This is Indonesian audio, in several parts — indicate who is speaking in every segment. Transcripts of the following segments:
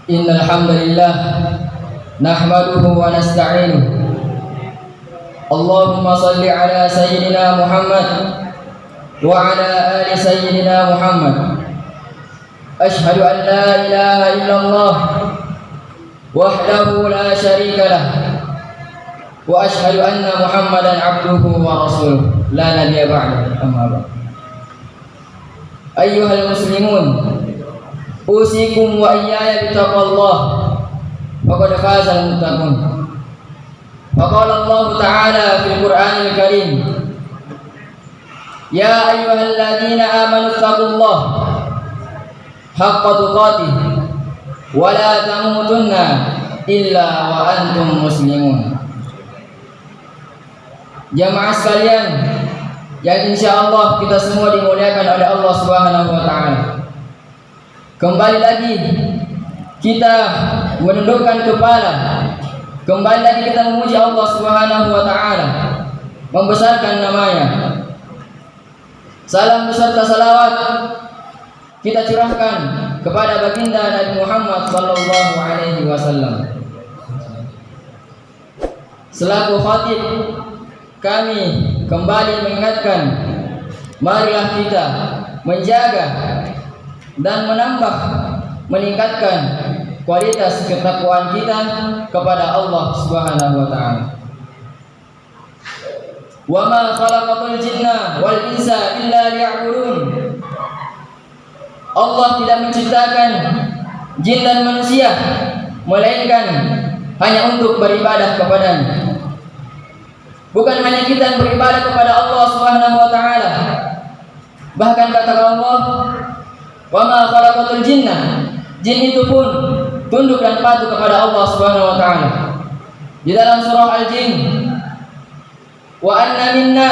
Speaker 1: Innal hamdalillah nahmaduhu wa nasta'inuhu. Allahumma shalli ala sayyidina Muhammad wa ala ali sayyidina Muhammad. Ashhadu an la ilaha illallah wahdahu la syarika lah wa ashhadu anna Muhammadan abduhu wa rasuluh la nabiyya ba'dahu. Amma ba'd. Ayyuhal muslimun, usikum wa iyaya bitaqwallah, faqad fazal muttaqun. Faqala Allah Ta'ala fil Qur'anil Karim, ya ayyuhalladzina amanu taqullaha haqqa tuqatih wa la tamutunna illa wa antum muslimun. Jamaah sekalian yang insyaallah kita semua dimuliakan oleh Allah Subhanahu wa taala. Kembali lagi kita menundukkan kepala, kembali lagi kita memuji Allah Subhanahu wa taala, membesarkan namanya. Salam beserta salawat kita curahkan kepada baginda Nabi Muhammad sallallahu alaihi wasallam. Selaku khatib, kami kembali mengingatkan, marilah kita menjaga dan meningkatkan kualitas ketakwaan kita kepada Allah Subhanahu wa taala. Wa ma khalaqatul jinna wal insa illa liya'budun. Allah tidak menciptakan jin dan manusia melainkan hanya untuk beribadah kepadanya. Bukan hanya kita yang beribadah kepada Allah Subhanahu wa taala. Bahkan kata Allah, wa ma khalaqatul jinna, jin itu pun tunduk dan patuh kepada Allah Subhanahu wa taala. Di dalam surah Al-Jin, wa anna minna,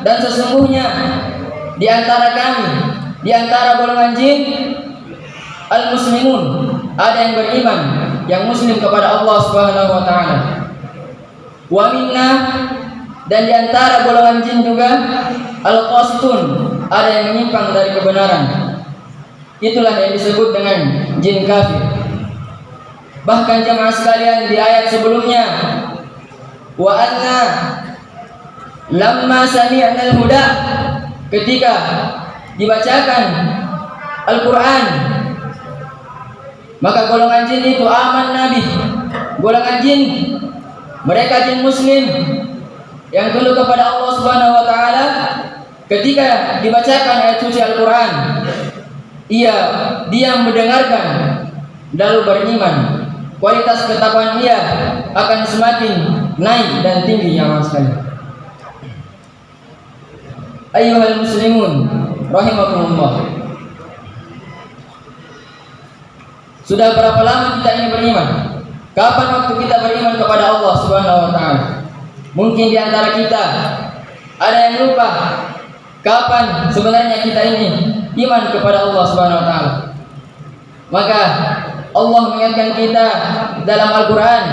Speaker 1: dan sesungguhnya di antara kami, di antara golongan jin, al-muslimun, ada yang beriman, yang muslim kepada Allah Subhanahu wa taala. Wa minna, dan di antara golongan jin juga al-qasitun, ada yang menyimpang dari kebenaran. Itulah yang disebut dengan jin kafir. Bahkan jemaah sekalian, di ayat sebelumnya, wa anna lamma sami'na al-huda, ketika dibacakan Al-Quran, maka golongan jin itu aman nabi. Golongan jin, mereka jin muslim yang tunduk kepada Allah Subhanahu wa taala, ketika dibacakan ayat suci Al-Quran, ia diam mendengarkan lalu beriman. Kualitas ketakwaan ia akan semakin naik dan tinggi ya mas sekalian. Ayyuhal muslimun rahimakumullah. Sudah berapa lama kita ini beriman? Kapan waktu kita beriman kepada Allah Subhanahu wa taala? Mungkin di antara kita ada yang lupa kapan sebenarnya kita ini iman kepada Allah Subhanahu wa taala. Maka Allah mengingatkan kita dalam Al-Qur'an,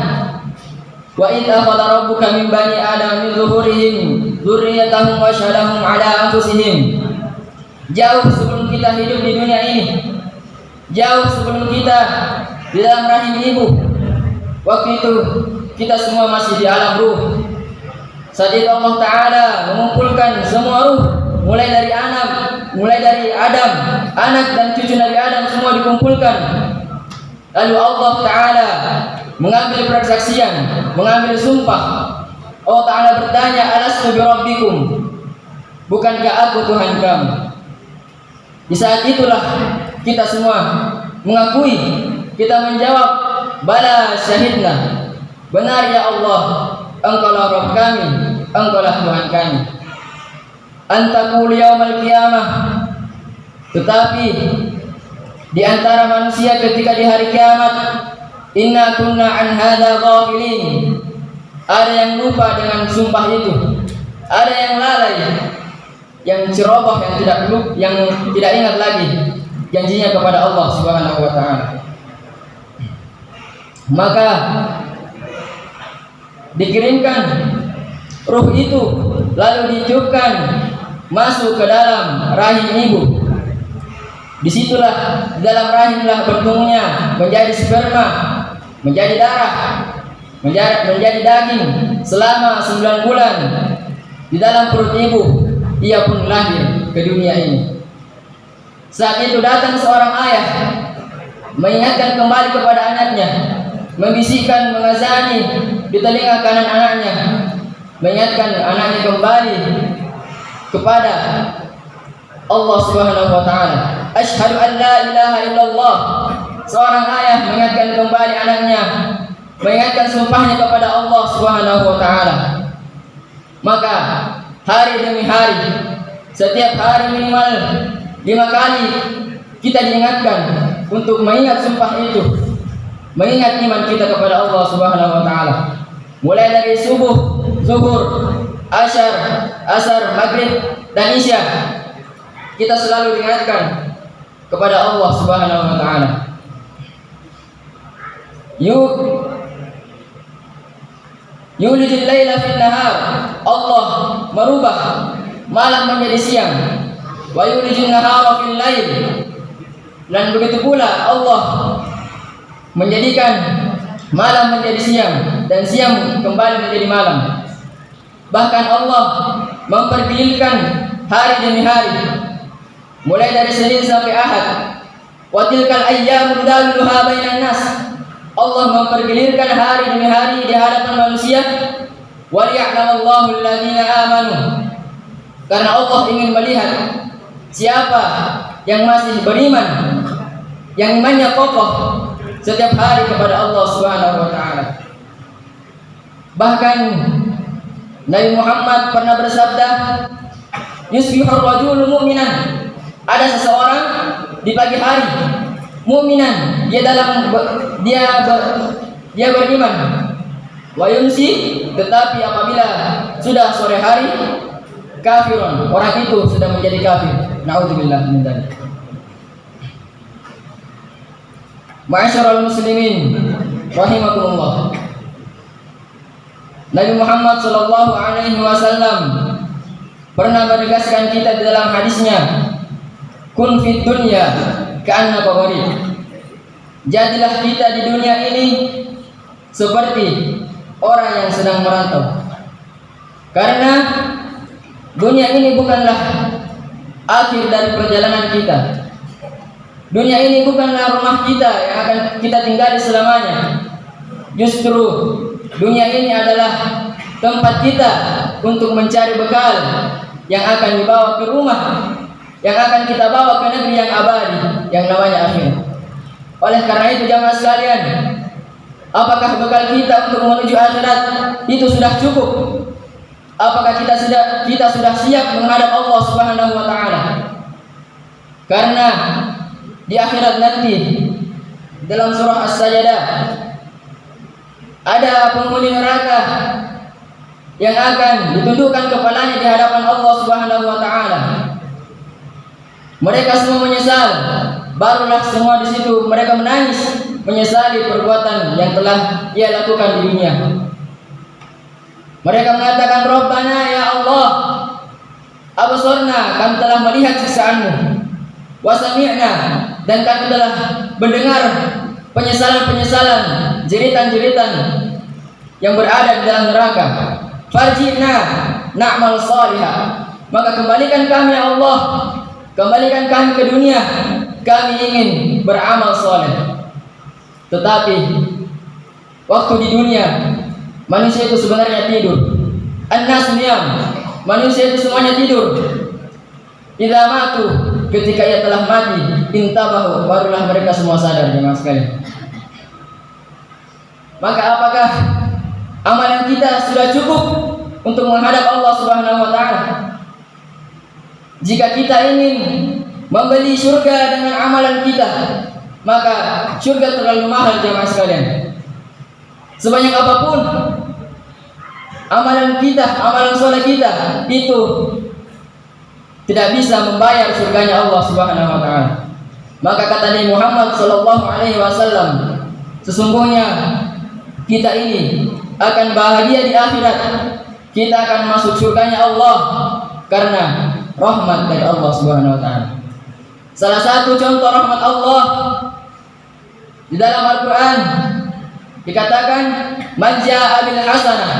Speaker 1: wa idz akhadha rabbuka min bani adama min zuhurihim dzurriyyatahum wa syahadahum ala anfusihim. Jauh sebelum kita hidup di dunia ini, jauh sebelum kita di dalam rahim ibu, waktu itu kita semua masih di alam ruh. Saat itu Allah Ta'ala mengumpulkan semua ruh, mulai dari Adam, anak dan cucu Nabi Adam semua dikumpulkan. Lalu Allah Ta'ala mengambil persaksian, mengambil sumpah. Allah Ta'ala bertanya, alastu birabbikum, bukankah aku Tuhan kamu? Di saat itulah kita semua mengakui, kita menjawab, bala syahidna, benar ya Allah, Engkaulah Rabb kami, Engkaulah Tuhan kami. Antaqul yaumal qiyamah, tetapi di antara manusia ketika di hari kiamat, inna kunna an hadza ghafilin, ada yang lupa dengan sumpah itu, ada yang lalai, yang ceroboh, yang tidak ingat lagi janjinya kepada Allah Subhanahu wa taala. Maka dikirimkan ruh itu, lalu ditiupkan masuk ke dalam rahim ibu. Disitulah di dalam rahimlah bertemunya menjadi sperma, menjadi darah, menjadi daging selama 9 bulan di dalam perut ibu. Ia pun lahir ke dunia ini. Saat itu datang seorang ayah mengingatkan kembali kepada anaknya, membisikkan, mengazani di telinga kanan anaknya, mengingatkan anaknya kembali kepada Allah Subhanahu wa taala. Asyhadu an la ilaha illallah. Seorang ayah mengingatkan kembali anaknya, mengingatkan sumpahnya kepada Allah Subhanahu wa taala. Maka hari demi hari, setiap hari minimal 5 kali kita diingatkan untuk mengingat sumpah itu, mengingat iman kita kepada Allah Subhanahu wa taala. Mulai dari subuh, zuhur, asar, maghrib dan isya, kita selalu diingatkan kepada Allah Subhanahu wa taala. Yulijul laila fil nahar. Allah merubah malam menjadi siang. Wa yulijul nahara fil lail. Dan begitu pula Allah menjadikan malam menjadi siang dan siang kembali menjadi malam. Bahkan Allah mempergilirkan hari demi hari, mulai dari Senin sampai Ahad. Wa tilkal ayyamu nudawiluha bainan nas. Allah mempergilirkan hari demi hari di hadapan manusia. Wa liya'lamallahu alladziina aamanu. Karena Allah ingin melihat siapa yang masih beriman, yang imannya kokoh setiap hari kepada Allah Subhanahu wa taala. Bahkan Nabi Muhammad pernah bersabda, yusbihur rajulu mu'minan. Ada seseorang di pagi hari mu'minan, dia beriman. Wa yumsi, tetapi apabila sudah sore hari, kafirun, orang itu sudah menjadi kafir. Na'udzubillah min dzalik. Ma'asyiral muslimin rahimakumullah. Nabi Muhammad sallallahu alaihi wasallam pernah menegaskan kita di dalam hadisnya, kun fid dunya ka'annaka gharib. Jadilah kita di dunia ini seperti orang yang sedang merantau. Karena dunia ini bukanlah akhir dari perjalanan kita. Dunia ini bukanlah rumah kita yang akan kita tinggali selamanya. Justru dunia ini adalah tempat kita untuk mencari bekal yang akan dibawa ke rumah, yang akan kita bawa ke negeri yang abadi, yang namanya akhirat. Oleh karena itu jamaah sekalian, apakah bekal kita untuk menuju akhirat itu sudah cukup? Apakah kita sudah siap menghadap Allah Subhanahu wa taala? Karena di akhirat nanti dalam surah As-Sajdah ada penghuni neraka yang akan ditundukkan kepalanya di hadapan Allah Subhanahu wa taala. Mereka semua menyesal. Barulah semua di situ mereka menangis, menyesali perbuatan yang telah ia lakukan di dunia. Mereka mengatakan, Rabbana ya Allah, absarna, kami telah melihat siksaanmu, wa sami'na, dan kami telah mendengar penyesalan-penyesalan, jeritan-jeritan yang berada di dalam neraka. Farji'na na'mal salihah, maka kembalikan kami ya Allah, kembalikan kami ke dunia, kami ingin beramal saleh. Tetapi waktu di dunia manusia itu sebenarnya tidur. An-nas niyam, manusia itu semuanya tidur. Idza matu, ketika ia telah mati, intabahu, barulah mereka semua sadar jemaah sekalian. Maka apakah amalan kita sudah cukup untuk menghadap Allah Subhanahu wa taala? Jika kita ingin membeli surga dengan amalan kita, maka surga terlalu mahal jemaah sekalian. Sebanyak apapun amalan kita, amalan soleh kita, itu tidak bisa membayar surganya Allah Subhanahu wa taala. Maka kata Nabi Muhammad sallallahu alaihi wasallam, sesungguhnya kita ini akan bahagia di akhirat. Kita akan masuk surganya Allah karena rahmat dari Allah Subhanahu wa taala. Salah satu contoh rahmat Allah di dalam Al-Quran dikatakan, man jaa'a bil hasanah,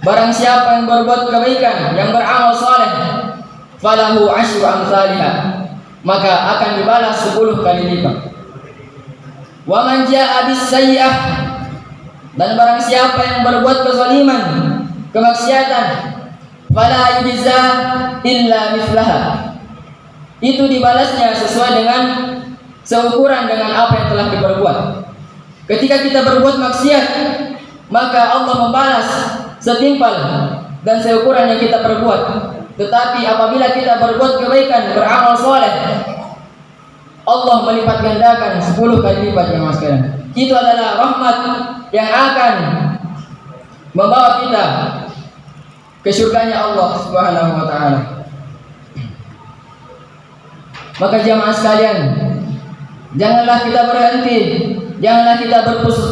Speaker 1: barang siapa yang berbuat kebaikan, yang beramal saleh, falahu asyru amsalihha, maka akan dibalas 10 kali lipat. Wa man jaa'a bis sayyi'ah, dan barang siapa yang berbuat kezaliman, kemaksiatan, fala yujza illa mithlaha, itu dibalasnya sesuai dengan seukuran dengan apa yang telah diperbuat. Ketika kita berbuat maksiat, maka Allah membalas setimpal dan seukuran yang kita perbuat. Tetapi apabila kita berbuat kebaikan, beramal soleh, Allah melipat gandakan 10 kali lipat ya mas sekalian. Itu adalah rahmat yang akan membawa kita ke surganya Allah Subhanahu wa taala. Maka jamaah sekalian, janganlah kita berhenti, janganlah kita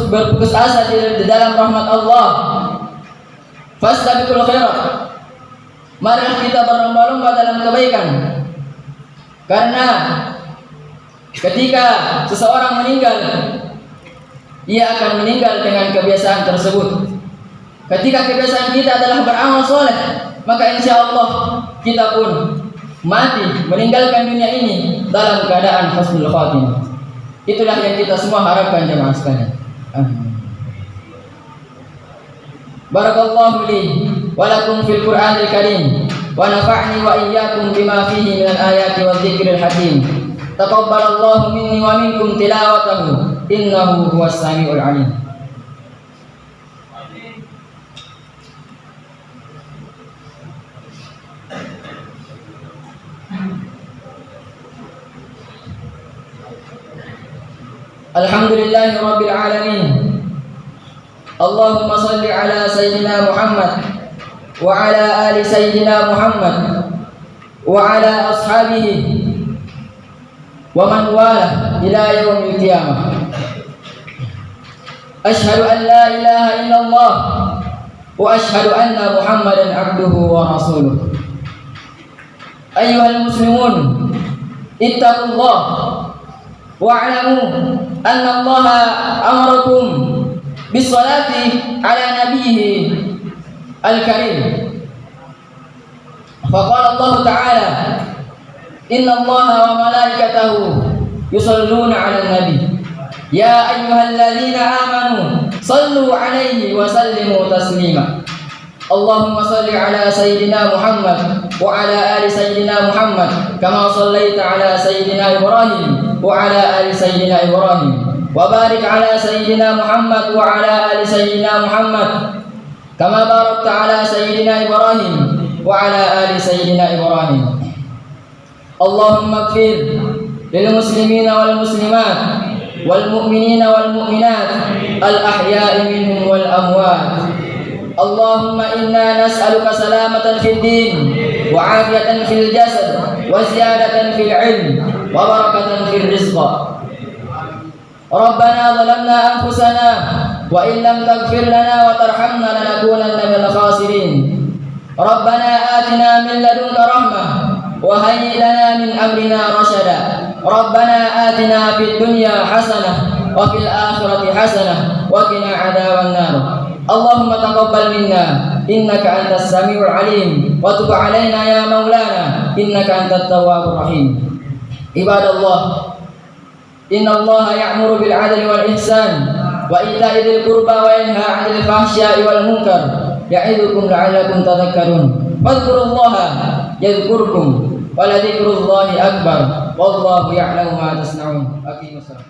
Speaker 1: berputus asa di dalam rahmat Allah. Fastabiqul khairat, marilah kita berlomba-lomba dalam kebaikan. Karena ketika seseorang meninggal, ia akan meninggal dengan kebiasaan tersebut. Ketika kebiasaan kita adalah beramal soleh, maka insya Allah kita pun mati meninggalkan dunia ini dalam keadaan husnul khatimah. Itulah yang kita semua harapkan jemaah sekalian. Barakallahu li wa lakum fil Qur'anil Karim wa nafa'ni wa iyyakum bima fihi minal ayati wadh-dhikril hakim. Taqabbalallahu minni wa minkum tilawatahu innahu huwas samiul alim. Alhamdulillahi rabbil alamin. Allahumma salli ala sayyidina Muhammad wa ala ali sayyidina Muhammad wa ala ashabihi wa man wala ila yaumil qiyamah. Ashhadu an la ilaha illallah wa ashhadu anna Muhammadan abduhu wa rasuluh. Ayyuhal muslimun, ittaqullah wa'lamu anna Allah amarakum bisalati ala nabiyhi al-karim. Faqala Allah ta'ala, inna Allah wa malaikatahu yusalluna ala nabi ya ayyuhalladzina amanu sallu alaihi wa sallimu taslima. Allahumma salli ala sayyidina Muhammad wa ala ali sayyidina Muhammad kama sallaita ala sayyidina Ibrahim wa ala ali sayyidina Ibrahim wa barik ala sayyidina Muhammad wa ala ali sayyidina Muhammad kama barakta ala sayyidina Ibrahim wa ala ali sayyidina Ibrahim. Allahumma ighfir lil muslimina wal muslimat wal mu'minina wal mu'minat al ahya'i minhum wal amwat. Allahumma inna nas'aluka salamatan fid din wa 'afiyatan fil jasad wa ziyadatan fil 'ilm wa barakatan fil rizq. Rabbana zalamna anfusana wa in lam taghfir lana wa tarhamna lanakunanna minal khasirin. Rabbana atina min ladunka rahmah wa hayyi lana min amrina rashada. Rabbana atina fid dunya hasanah wa fil akhirati hasanah wa qina 'adzaban nar. Allahumma taqabbal minna innaka antas samiul alim wa tub 'alaina ya maulana innaka antat tawwabur rahim. Ibadallah, inna Allah ya'muru bil 'adli wal ihsan wa ita'i dzil qurba wa yanha 'anil fahsya'i wal munkar ya'idukum la'allakum tadhakkarun. Fadhkurullaha yadhkurkum wa la dzikrullahi akbar wallahu ya'lamu ma tasna'un. Aqimus salat.